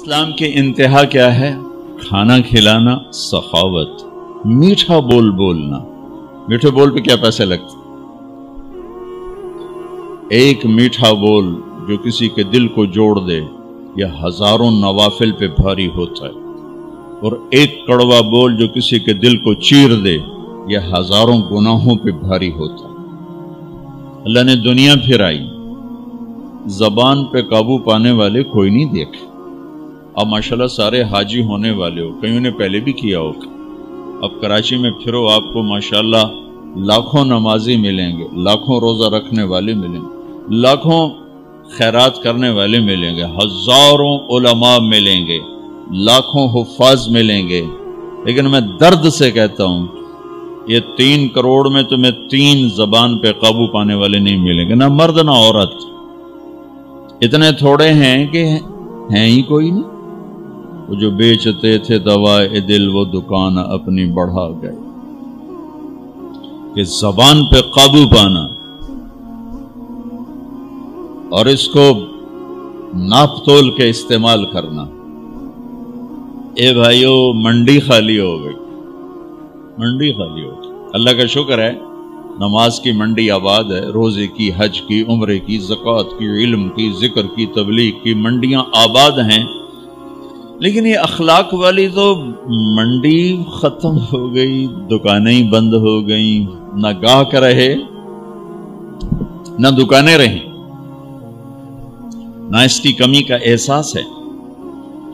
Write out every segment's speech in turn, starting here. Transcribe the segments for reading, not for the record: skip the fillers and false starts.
اسلام کی انتہا کیا ہے؟ کھانا کھلانا، سخاوت، میٹھا بول بولنا۔ میٹھے بول پہ کیا پیسے لگتے؟ ایک میٹھا بول جو کسی کے دل کو جوڑ دے یہ ہزاروں نوافل پہ بھاری ہوتا ہے، اور ایک کڑوا بول جو کسی کے دل کو چیر دے یہ ہزاروں گناہوں پہ بھاری ہوتا ہے۔ اللہ نے دنیا پھرائی، زبان پہ قابو پانے والے کوئی نہیں دیکھے۔ اب ماشاءاللہ سارے حاجی ہونے والے ہو، کئیوں نے پہلے بھی کیا ہوگا۔ اب کراچی میں پھرو، آپ کو ماشاءاللہ لاکھوں نمازی ملیں گے، لاکھوں روزہ رکھنے والے ملیں گے، لاکھوں خیرات کرنے والے ملیں گے، ہزاروں علماء ملیں گے، لاکھوں حفاظ ملیں گے، لیکن میں درد سے کہتا ہوں یہ 3 کروڑ میں تمہیں 3 زبان پہ قابو پانے والے نہیں ملیں گے، نہ مرد نہ عورت۔ اتنے تھوڑے ہیں کہ ہیں ہی کوئی نہیں۔ وہ جو بیچتے تھے دوائے دل وہ دکان اپنی بڑھا گئے۔ کہ زبان پہ قابو پانا اور اس کو ناپ تول کے استعمال کرنا۔ اے بھائیو، منڈی خالی ہو گئی، منڈی خالی ہو گئی۔ اللہ کا شکر ہے نماز کی منڈی آباد ہے، روزے کی، حج کی، عمرے کی، زکوٰۃ کی، علم کی، ذکر کی، تبلیغ کی منڈیاں آباد ہیں، لیکن یہ اخلاق والی تو منڈی ختم ہو گئی، دکانیں بند ہو گئیں، نہ گاہک رہے نہ دکانیں رہیں، نہ اس کی کمی کا احساس ہے۔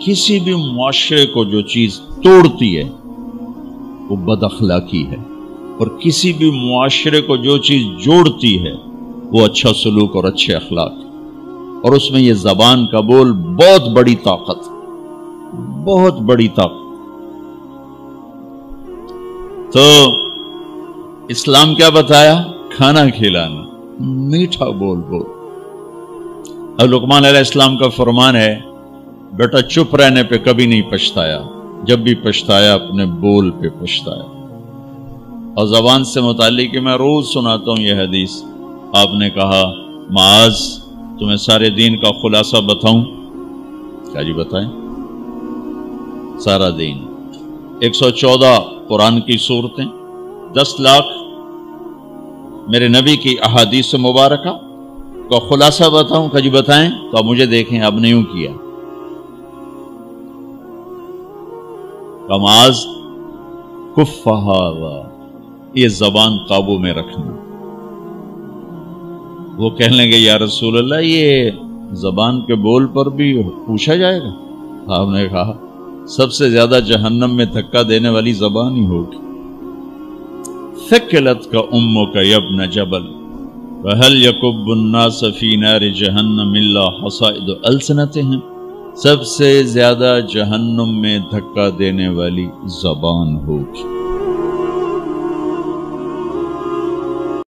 کسی بھی معاشرے کو جو چیز توڑتی ہے وہ بد اخلاقی ہے، اور کسی بھی معاشرے کو جو چیز جوڑتی ہے وہ اچھا سلوک اور اچھے اخلاق ہے، اور اس میں یہ زبان کا بول بہت بڑی طاقت، بہت بڑی طاقت۔ تو اسلام کیا بتایا؟ کھانا کھلانا، میٹھا بول بول۔ اب لقمان علیہ السلام کا فرمان ہے، بیٹا چپ رہنے پہ کبھی نہیں پچھتایا، جب بھی پچھتایا اپنے بول پہ پچھتایا۔ اور زبان سے متعلق میں روز سناتا ہوں یہ حدیث۔ آپ نے کہا، معاذ تمہیں سارے دین کا خلاصہ بتاؤں؟ کیا جی بتائیں؟ سارا دین 114 قرآن کی سورتیں، 10 لاکھ میرے نبی کی احادیث مبارکہ کا خلاصہ بتاؤں؟ کہ جی بتائیں؟ تو اب مجھے دیکھیں، اب نے یوں کیا، معاذ کف ھذا، یہ زبان قابو میں رکھنا۔ وہ کہنے لگے، یا رسول اللہ یہ زبان کے بول پر بھی پوچھا جائے گا؟ آپ نے کہا سب سے زیادہ جہنم میں دھکا دینے والی زبان ہی ہوگی۔ ثقلت کا امک یا ابن جبل وهل يكب الناس في نار جہنم الا حصائد السنتهم، سب سے زیادہ جہنم میں دھکا دینے والی زبان ہوگی۔